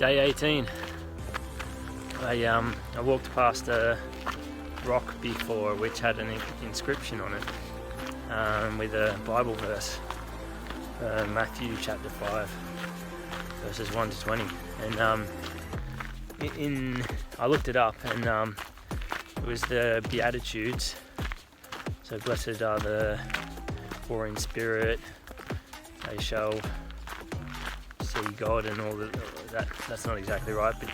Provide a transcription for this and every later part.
Day 18. I walked past a rock before which had an inscription on it with a Bible verse, Matthew chapter 5 verses 1 to 20, and I looked it up, and it was the Beatitudes. So blessed are the poor in spirit, they shall see God, and all that. That's not exactly right, but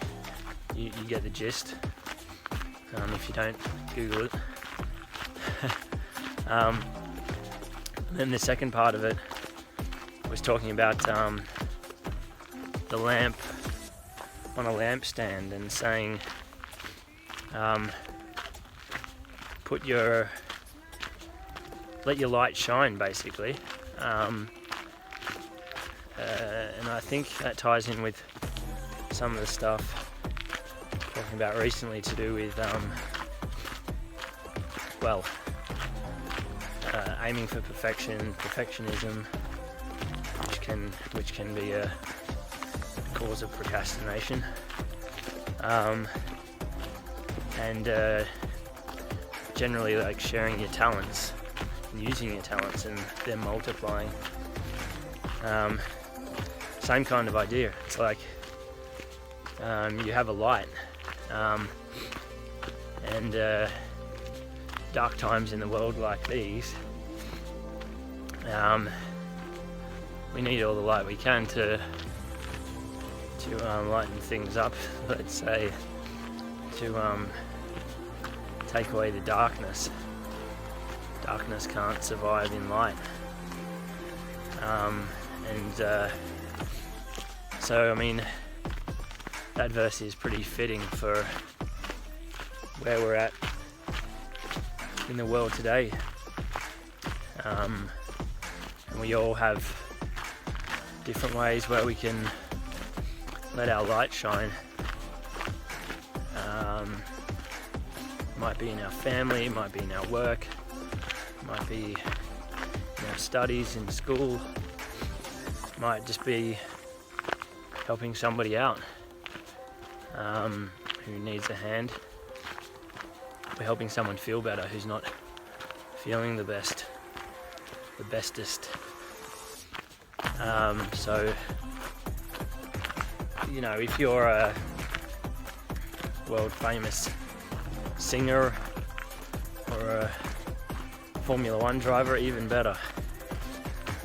you get the gist. If you don't, Google it. Then the second part of it was talking about the lamp on a lampstand, and saying let your light shine, basically. And I think that ties in with some of the stuff talking about recently to do with aiming for perfectionism, which can be a cause of procrastination, and generally like sharing your talents and using your talents and then multiplying. Same kind of idea. It's like you have a light, and dark times in the world like these, we need all the light we can to lighten things up, let's say, to take away the darkness. Darkness can't survive in light. So I mean, that verse is pretty fitting for where we're at in the world today. And we all have different ways where we can let our light shine. It might be in our family, it might be in our work, it might be in our studies in school, it might just be helping somebody out who needs a hand. We're helping someone feel better who's not feeling the bestest. So, you know, if you're a world famous singer or a Formula One driver, even better.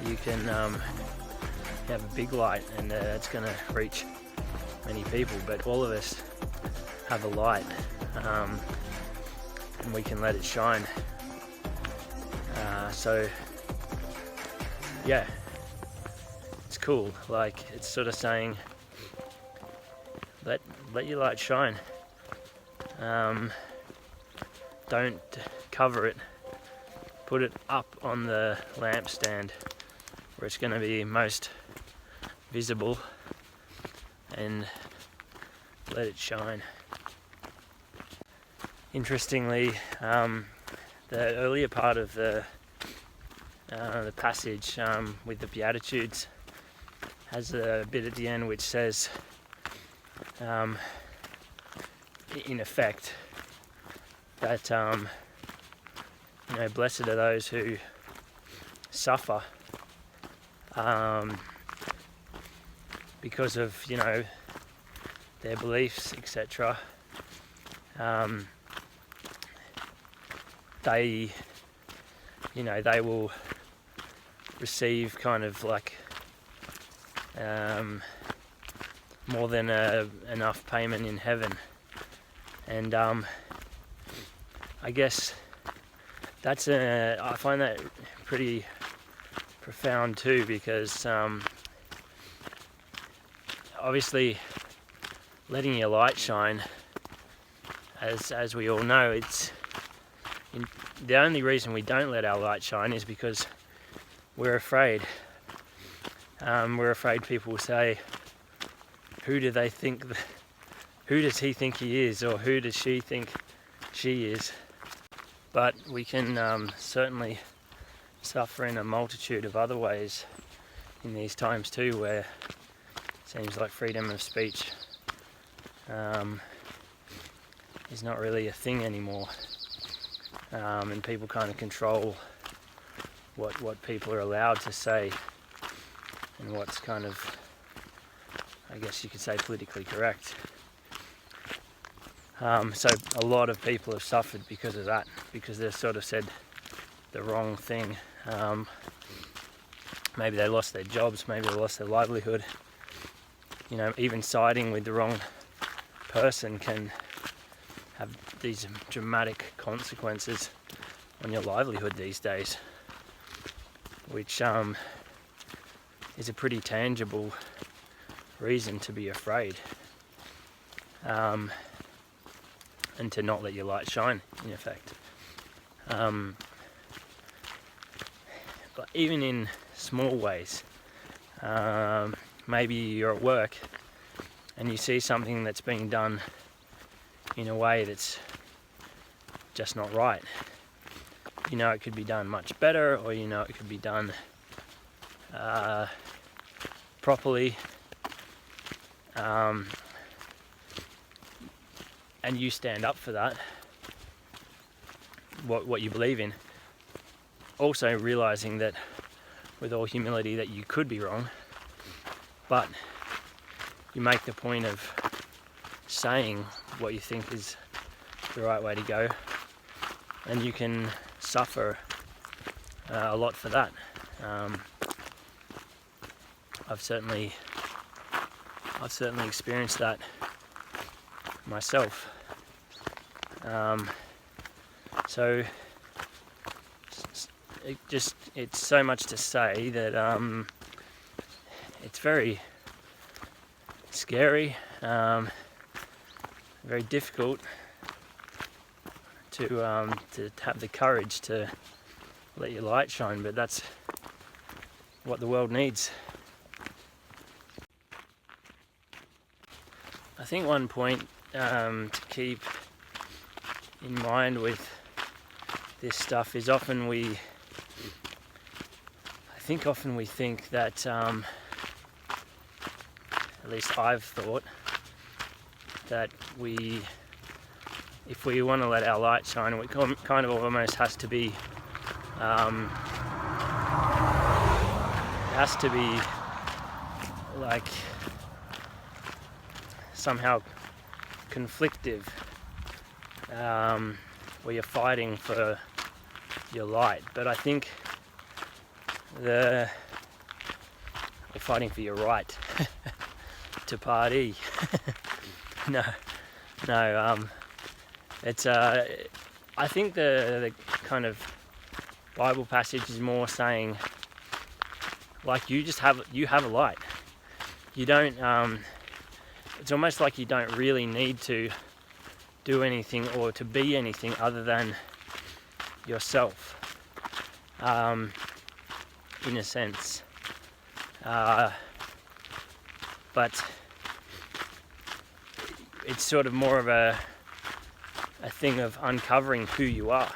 You can have a big light, and it's going to reach many people, but all of us have a light, and we can let it shine. So yeah, it's cool. Like, it's sort of saying, let your light shine. Don't cover it. Put it up on the lampstand where it's going to be most visible, and let it shine. Interestingly, the earlier part of the passage with the Beatitudes has a bit at the end which says, in effect, that blessed are those who suffer because of their beliefs, etc. They will receive kind of like more than enough payment in heaven. And I guess I find that pretty profound too, because obviously letting your light shine, as we all know, the only reason we don't let our light shine is because we're afraid. We're afraid people will say, who does he think he is, or who does she think she is? But we can certainly suffer in a multitude of other ways in these times too, where it seems like freedom of speech is not really a thing anymore, and people kind of control what people are allowed to say and what's kind of, I guess you could say, politically correct. So a lot of people have suffered because of that, because they've sort of said the wrong thing. Maybe they lost their jobs, maybe they lost their livelihood. You know, even siding with the wrong person can have these dramatic consequences on your livelihood these days, which is a pretty tangible reason to be afraid, and to not let your light shine, in effect. But even in small ways, maybe you're at work and you see something that's being done in a way that's just not right. You know it could be done much better, or you know it could be done properly, and you stand up for that, what you believe in, also realizing that with all humility that you could be wrong, but you make the point of saying what you think is the right way to go, and you can suffer a lot for that. I've certainly experienced that myself. So it's so much to say that it's very scary, very difficult to have the courage to let your light shine, but that's what the world needs. I think one point to keep in mind with this stuff is often we think that, at least I've thought, that if we want to let our light shine, it kind of almost has to be, like somehow conflictive, where you're fighting for your light. But I think we're fighting for your right to party. no, it's I think the kind of Bible passage is more saying, like, you have a light. You don't. It's almost like you don't really need to do anything or to be anything other than yourself, in a sense. But it's sort of more of a thing of uncovering who you are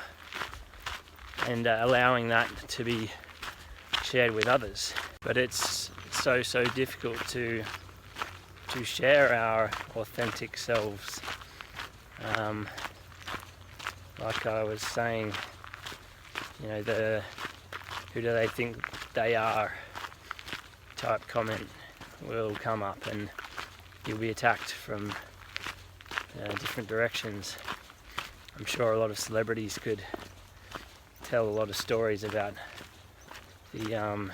and allowing that to be shared with others. But it's so difficult to share our authentic selves. Like I was saying, you know, the who do they think they are type comment will come up, and you'll be attacked from different directions. I'm sure a lot of celebrities could tell a lot of stories about the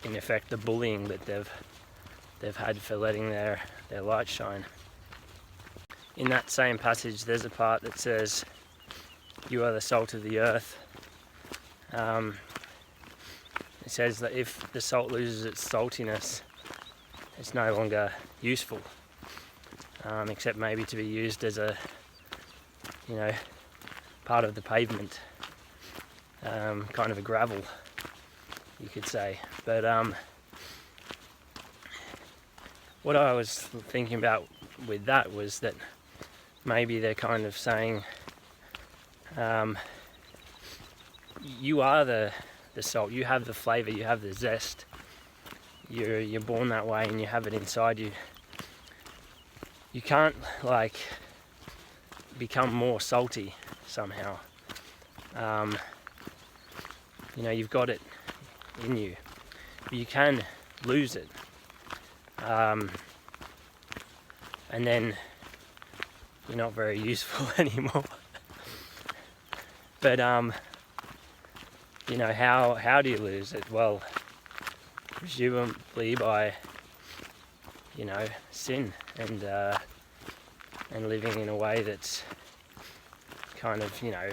in effect the bullying that they've had for letting their light shine. In that same passage there's a part that says, "You are the salt of the earth." It says that if the salt loses its saltiness, it's no longer useful, except maybe to be used as a, you know, part of the pavement, kind of a gravel, you could say. But what I was thinking about with that was that maybe they're kind of saying, you are the salt, you have the flavour, you have the zest, you're born that way and you have it inside you. you can't like become more salty somehow. You know, you've got it in you, but you can lose it, and then you're not very useful anymore. But you know, how do you lose it? Well, presumably by, you know, sin and living in a way that's kind of, you know,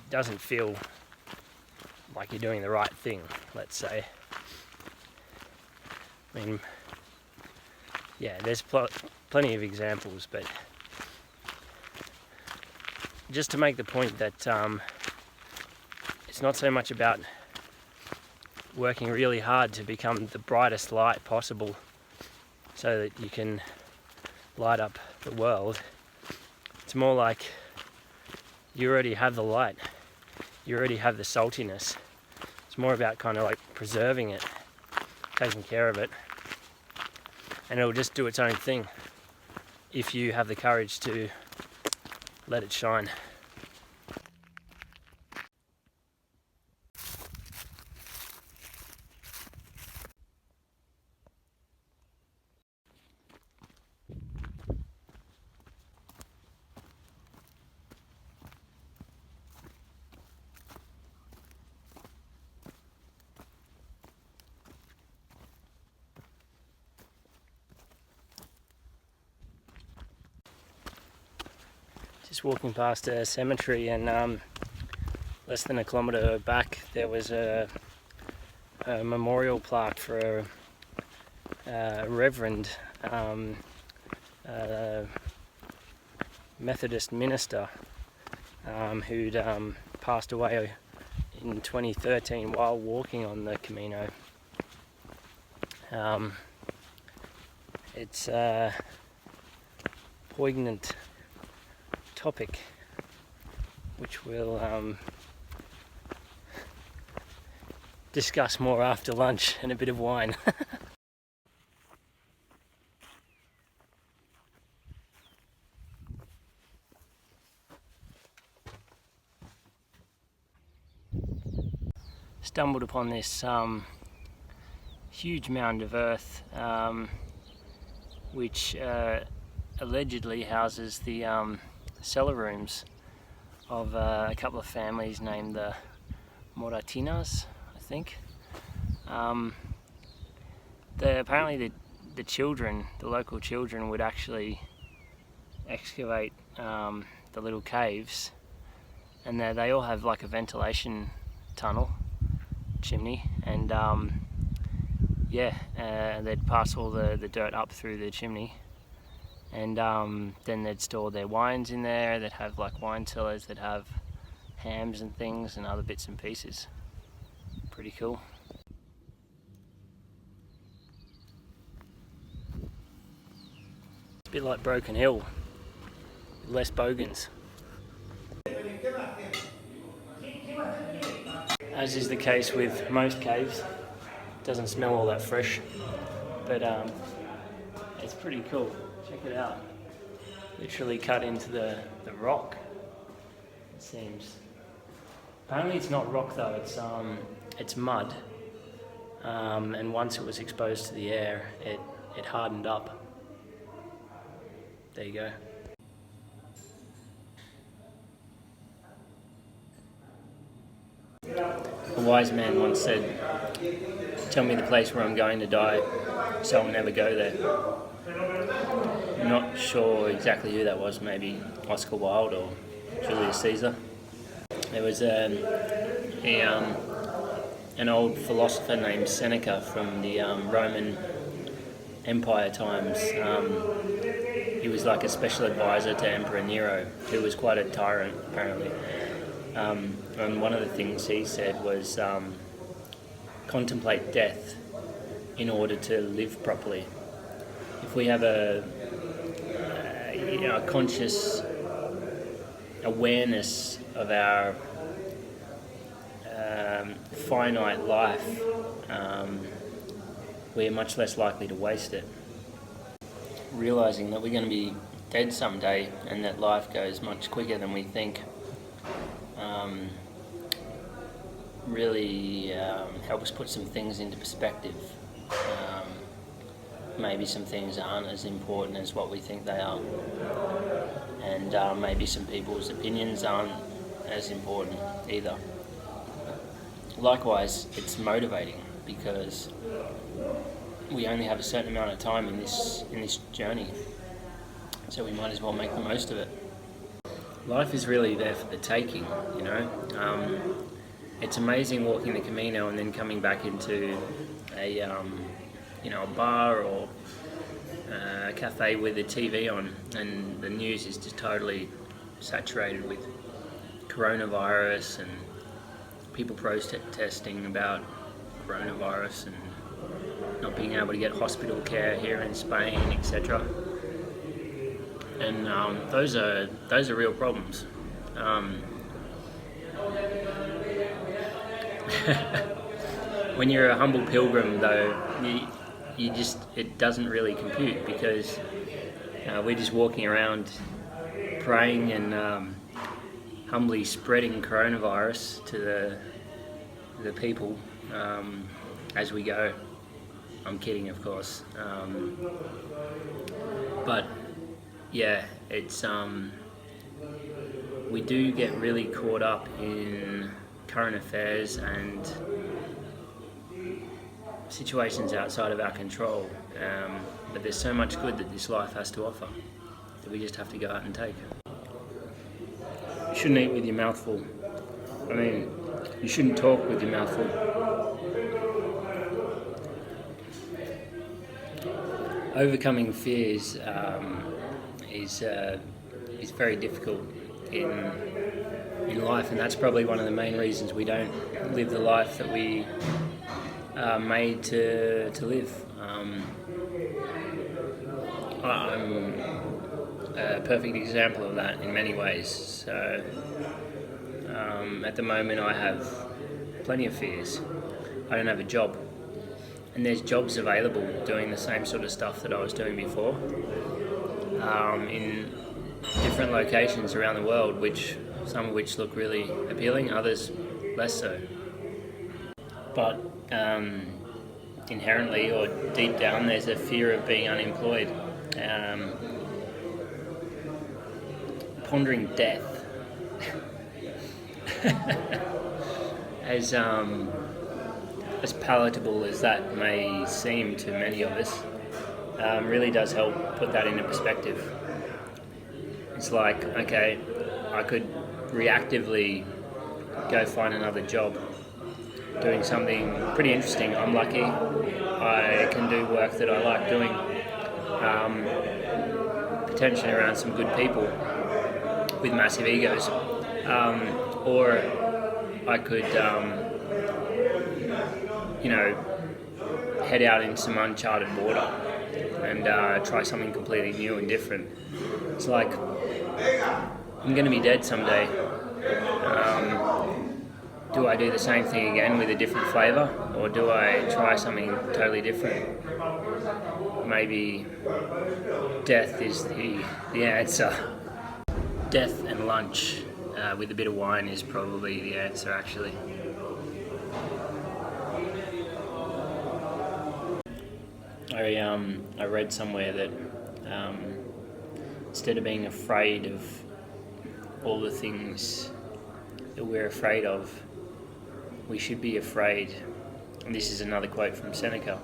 doesn't feel like you're doing the right thing, let's say. I mean, yeah, there's plenty of examples, but just to make the point that it's not so much about working really hard to become the brightest light possible so that you can light up the world. It's more like you already have the light, you already have the saltiness. It's more about kind of like preserving it, taking care of it, and it'll just do its own thing if you have the courage to let it shine. Just walking past a cemetery, and less than a kilometre back there was a memorial plaque for a reverend Methodist minister who'd passed away in 2013 while walking on the Camino. It's a poignant topic which we'll discuss more after lunch and a bit of wine. Stumbled upon this huge mound of earth which allegedly houses the cellar rooms of a couple of families named the Moratinas, I think. Apparently the children, the local children, would actually excavate the little caves, and they all have like a ventilation tunnel, chimney, and they'd pass all the dirt up through the chimney, and then they'd store their wines in there. They'd have like wine cellars, they'd have hams and things and other bits and pieces. Pretty cool. It's a bit like Broken Hill, with less bogans. As is the case with most caves, it doesn't smell all that fresh, but it's pretty cool. Check it out. Literally cut into the rock, it seems. Apparently it's not rock though, it's mud, and once it was exposed to the air, it hardened up. There you go. A wise man once said, "Tell me the place where I'm going to die, so I'll never go there." I'm not sure exactly who that was, maybe Oscar Wilde or Julius Caesar. There was an old philosopher named Seneca from the Roman Empire times. He was like a special advisor to Emperor Nero, who was quite a tyrant apparently. And one of the things he said was contemplate death in order to live properly. If we have a conscious awareness of our finite life, we're much less likely to waste it. Realising that we're going to be dead someday and that life goes much quicker than we think really helps put some things into perspective. Maybe some things aren't as important as what we think they are, and maybe some people's opinions aren't as important either. Likewise, it's motivating because we only have a certain amount of time in this journey, so we might as well make the most of it. Life is really there for the taking, you know. It's amazing walking the Camino and then coming back into a bar or a cafe with the TV on, and the news is just totally saturated with coronavirus and people protesting about coronavirus and not being able to get hospital care here in Spain, etc. And those are real problems. When you're a humble pilgrim, though, it doesn't really compute, because we're just walking around praying and humbly spreading coronavirus to the people as we go. I'm kidding, of course. But yeah, it's we do get really caught up in current affairs and situations outside of our control, but there's so much good that this life has to offer that we just have to go out and take. You shouldn't eat with your mouth full. I mean, you shouldn't talk with your mouth full. Overcoming fears is very difficult in life, and that's probably one of the main reasons we don't live the life that we are made to live. I'm a perfect example of that in many ways. So at the moment I have plenty of fears. I don't have a job, and there's jobs available doing the same sort of stuff that I was doing before in different locations around the world, some of which look really appealing, others less so. But inherently or deep down, there's a fear of being unemployed. Pondering death as palatable as that may seem to many of us, really does help put that into perspective. It's like, okay, I could reactively go find another job doing something pretty interesting. I'm lucky. I can do work that I like doing, potentially around some good people with massive egos. Or I could, head out into some uncharted water and try something completely new and different. It's like, I'm going to be dead someday. Do I do the same thing again with a different flavour, or do I try something totally different? Maybe death is the answer. Death and lunch with a bit of wine is probably the answer, actually. I read somewhere that instead of being afraid of all the things that we're afraid of, we should be afraid, and this is another quote from Seneca,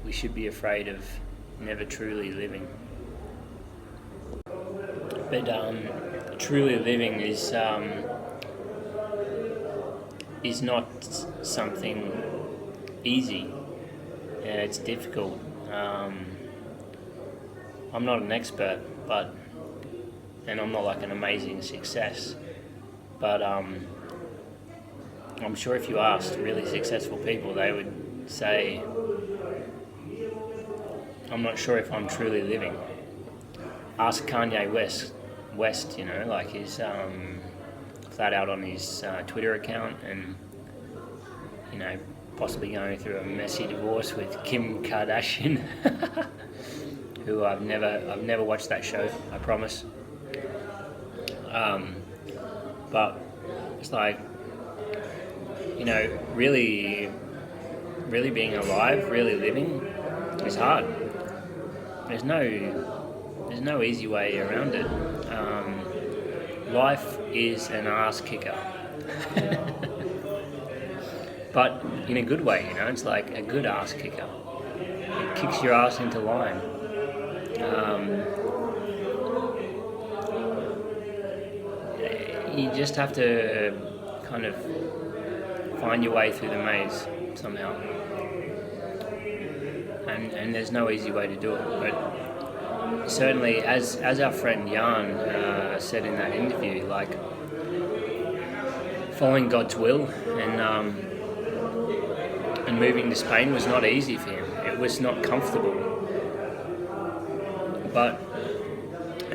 we should be afraid of never truly living. But truly living is not something easy. It's difficult. I'm not an expert, and I'm not like an amazing success, but I'm sure if you asked really successful people, they would say, I'm not sure if I'm truly living. Ask Kanye West, he's flat out on his Twitter account and, possibly going through a messy divorce with Kim Kardashian, who I've never watched that show, I promise. But it's like, you know, really being alive, really living is hard. There's no easy way around it. Life is an ass kicker. But in a good way, you know, it's like a good ass kicker. It kicks your ass into line. You just have to kind of find your way through the maze somehow. And there's no easy way to do it. But certainly, as our friend Jan said in that interview, like, following God's will and moving to Spain was not easy for him. It was not comfortable, but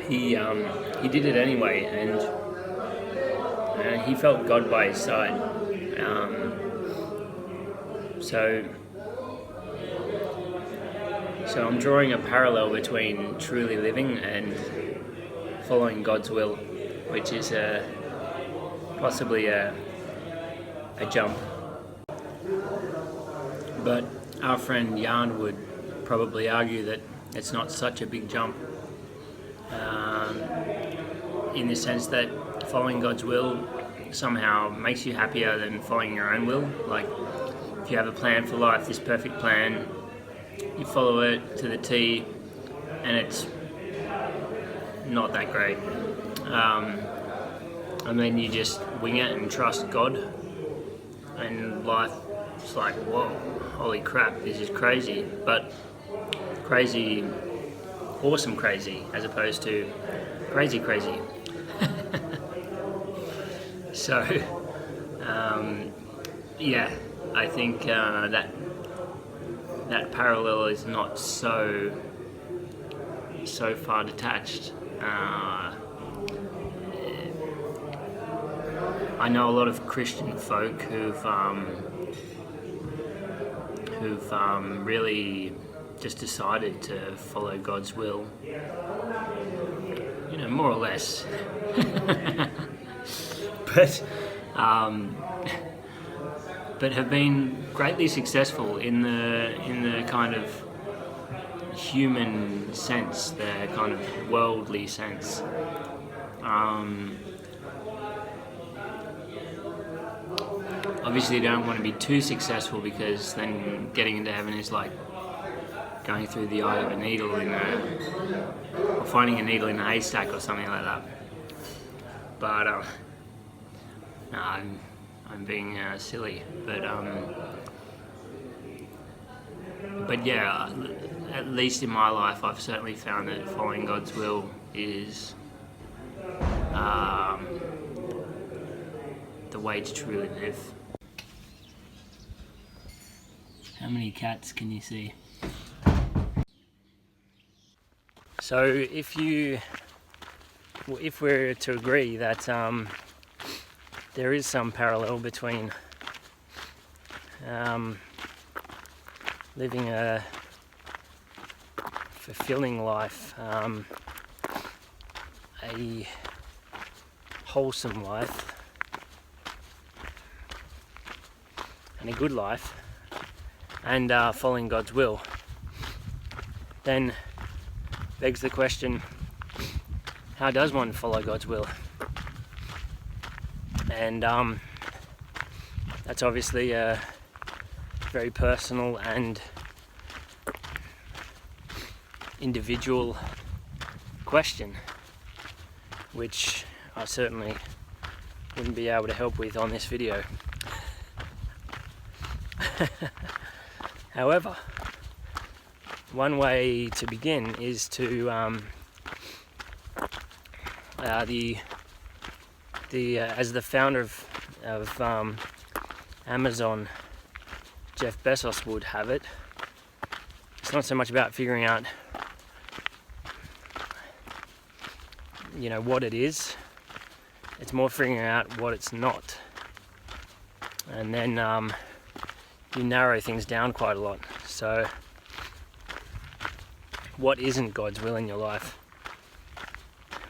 he did it anyway, and he felt God by his side. So I'm drawing a parallel between truly living and following God's will, which is possibly a jump. But our friend Jan would probably argue that it's not such a big jump, in the sense that following God's will somehow makes you happier than following your own will. Like, if you have a plan for life, this perfect plan, you follow it to the T, and it's not that great. And then you just wing it and trust God, and life's like, whoa, holy crap, this is crazy. But crazy, awesome crazy, as opposed to crazy. So, yeah, I think that parallel is not so far detached. I know a lot of Christian folk who've really just decided to follow God's will, you know, more or less. But have been greatly successful in the kind of human sense, the kind of worldly sense. Obviously, you don't want to be too successful, because then getting into heaven is like going through the eye of a needle or finding a needle in a haystack or something like that. But no, I'm being silly. But yeah, at least in my life, I've certainly found that following God's will is the way to truly live. How many cats can you see? So if we're to agree that there is some parallel between living a fulfilling life, a wholesome life, and a good life, and following God's will, then begs the question, how does one follow God's will? And that's obviously a very personal and individual question, which I certainly wouldn't be able to help with on this video. However, one way to begin is to as the founder of Amazon, Jeff Bezos, would have it, it's not so much about figuring out, you know, what it is. It's more figuring out what it's not, and then you narrow things down quite a lot. So what isn't God's will in your life?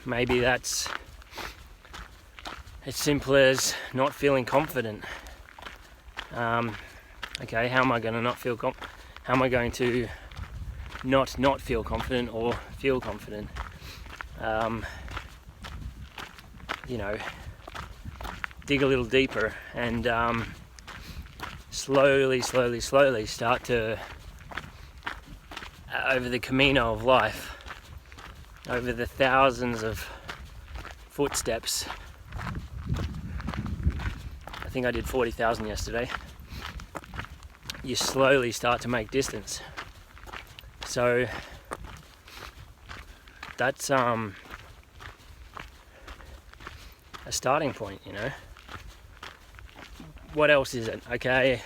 Maybe that's as simple as not feeling confident. Okay, how am I going to not feel how am I going to not feel confident or feel confident? You know, dig a little deeper and slowly start to, over the Camino of life, over the thousands of footsteps. I think I did 40,000 yesterday. You slowly start to make distance. So that's a starting point, you know. What else is it? Okay,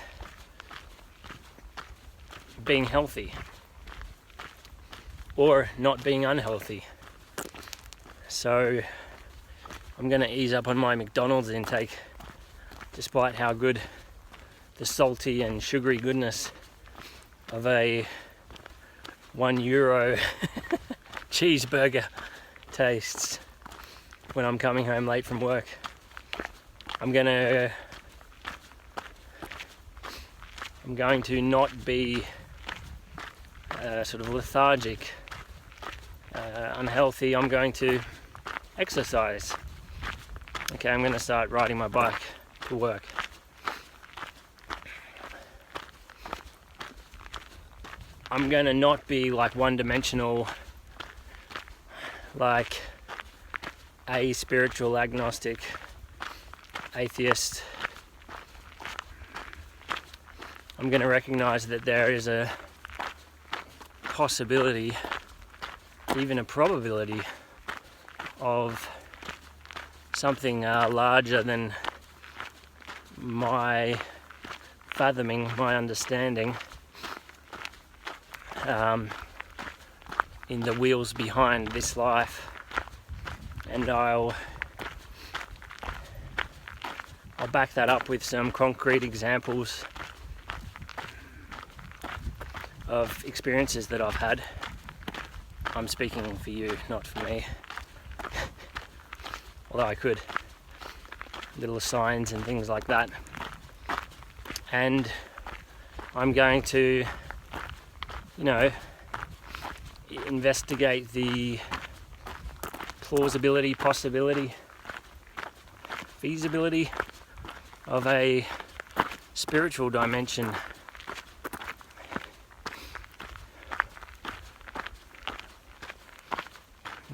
being healthy or not being unhealthy. So I'm going to ease up on my McDonald's intake, despite how good the salty and sugary goodness of a €1 cheeseburger tastes when I'm coming home late from work. I'm going to not be sort of lethargic, unhealthy. I'm going to exercise. Okay, I'm going to start riding my bike to work. I'm going to not be like one-dimensional, like a spiritual agnostic, atheist. I'm going to recognize that there is a possibility, even a probability of something larger than my fathoming, my understanding, in the wheels behind this life. And I'll back that up with some concrete examples of experiences that I've had. I'm speaking for you, not for me. Although I could. Little signs and things like that. And I'm going to, you know, investigate the plausibility, possibility, feasibility of a spiritual dimension.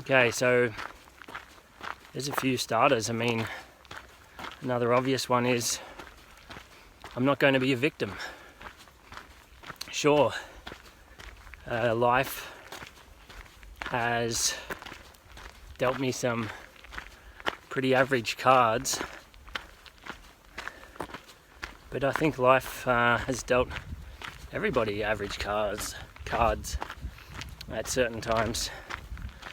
Okay, so there's a few starters. I mean, another obvious one is I'm not going to be a victim. Sure, life has dealt me some pretty average cards, but I think life has dealt everybody average cards at certain times.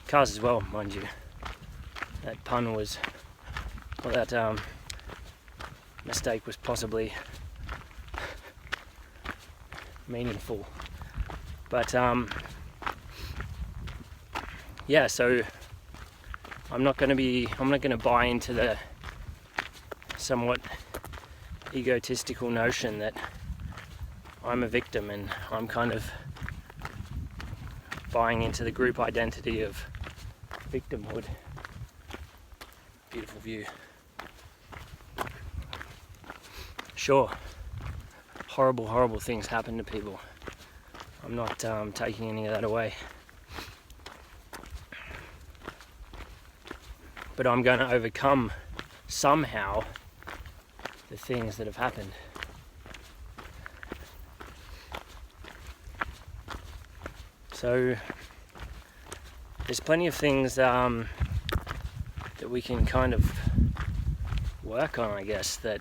Cars as well, mind you. That pun was, or that mistake was possibly meaningful. But yeah, so I'm not going to buy into the somewhat egotistical notion that I'm a victim, and I'm kind of buying into the group identity of victimhood. Beautiful view. Sure, horrible things happen to people. I'm not taking any of that away. But I'm going to overcome somehow the things that have happened. So there's plenty of things that we can kind of work on, I guess, that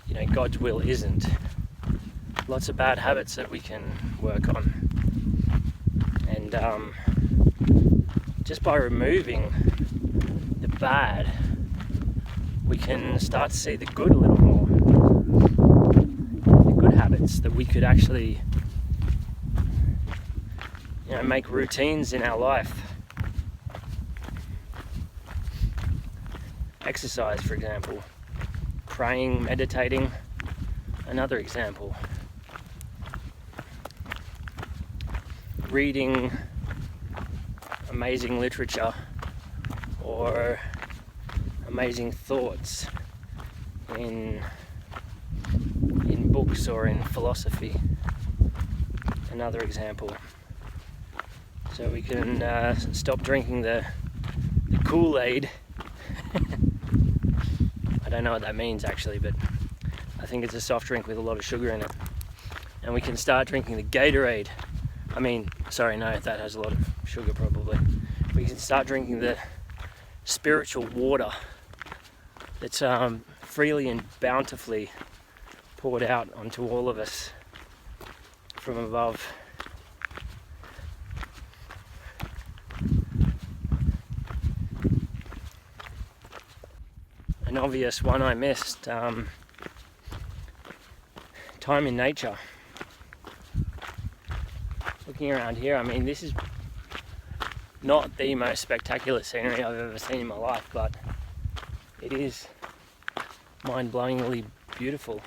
you know, God's will isn't. Lots of bad habits that we can work on. And just by removing the bad, we can start to see the good a little more. The good habits that we could actually, make routines in our life. Exercise, for example. Praying, meditating, another example. Reading amazing literature or amazing thoughts in books or in philosophy, another example. So we can stop drinking the Kool-Aid. I don't know what that means actually, but I think it's a soft drink with a lot of sugar in it. And we can start drinking the Gatorade. That has a lot of sugar probably. We can start drinking the spiritual water that's freely and bountifully poured out onto all of us from above. An obvious one I missed, time in nature. Looking around here, this is not the most spectacular scenery I've ever seen in my life, but it is mind-blowingly beautiful.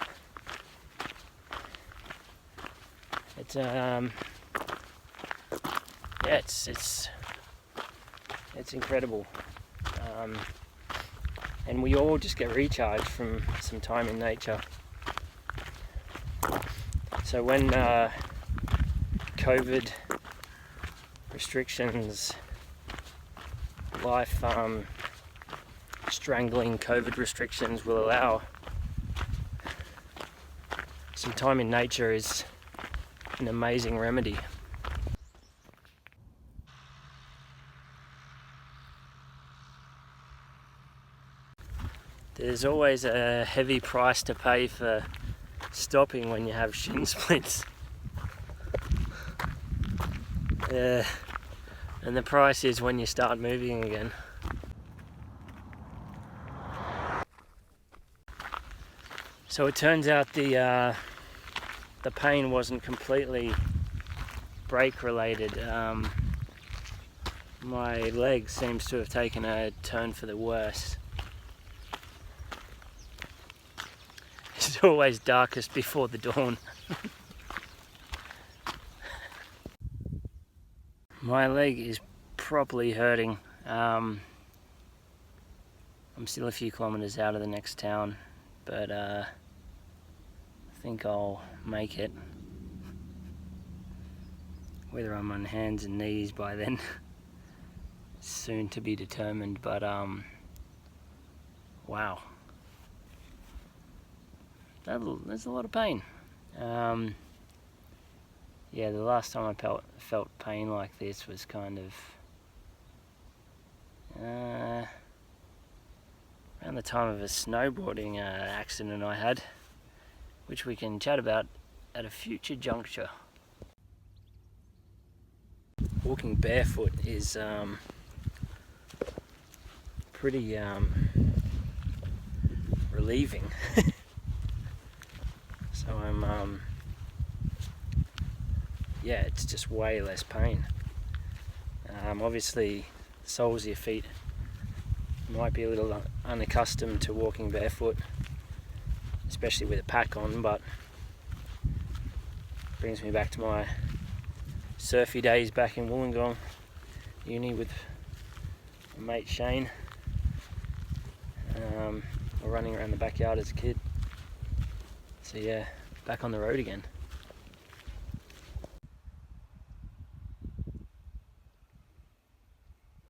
It's it's incredible, and we all just get recharged from some time in nature. So when COVID restrictions, life strangling COVID restrictions will allow, some time in nature is an amazing remedy. There's always a heavy price to pay for stopping when you have shin splints. And the price is when you start moving again. So it turns out the pain wasn't completely brake related. My leg seems to have taken a turn for the worse. It's always darkest before the dawn. My leg is properly hurting. I'm still a few kilometers out of the next town, but I think I'll make it. Whether I'm on hands and knees by then, soon to be determined, but wow. There's a lot of pain. Yeah, the last time I felt pain like this was kind of around the time of a snowboarding accident I had, which we can chat about at a future juncture. Walking barefoot is pretty relieving. So I'm it's just way less pain. Obviously the soles of your feet might be a little unaccustomed to walking barefoot, especially with a pack on, but brings me back to my surfy days back in Wollongong uni with my mate Shane, or running around the backyard as a kid. So yeah, back on the road again.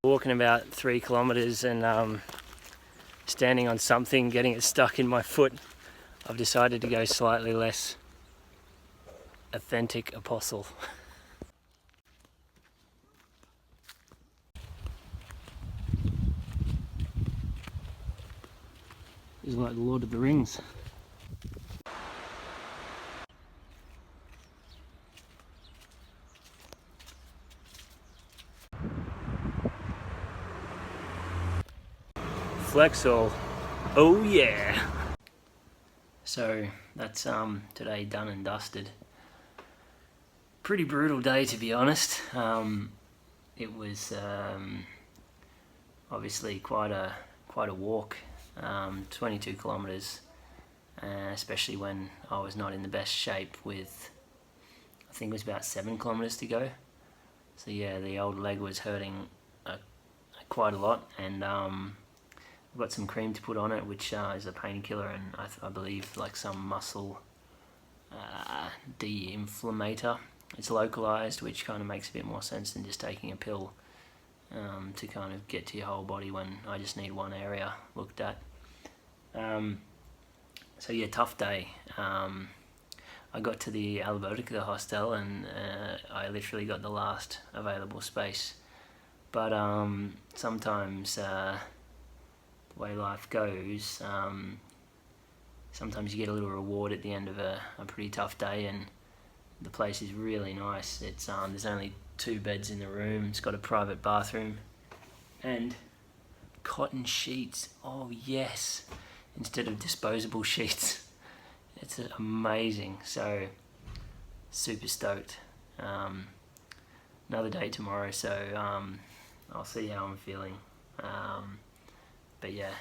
Walking about 3 kilometers and standing on something, getting it stuck in my foot, I've decided to go slightly less authentic apostle. This is like the Lord of the Rings. Flexol Oh yeah! So that's today done and dusted. Pretty brutal day, to be honest. It was obviously quite a walk, 22 kilometers, especially when I was not in the best shape with, I think it was about 7 kilometers to go. So yeah, the old leg was hurting quite a lot, and I've got some cream to put on it, which is a painkiller, and I believe like some muscle de-inflammator. It's localized, which kind of makes a bit more sense than just taking a pill to kind of get to your whole body when I just need one area looked at. So yeah, tough day. I got to the Albertica hostel and I literally got the last available space. But sometimes the way life goes, sometimes you get a little reward at the end of a pretty tough day, and the place is really nice. It's there's only 2 beds in the room. It's got a private bathroom and cotton sheets. Oh yes, instead of disposable sheets. It's amazing. So super stoked. Another day tomorrow, so I'll see how I'm feeling. But yeah,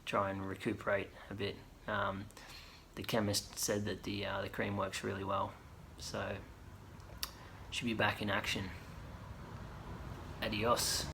try and recuperate a bit. The chemist said that the cream works really well, so should be back in action. Adios.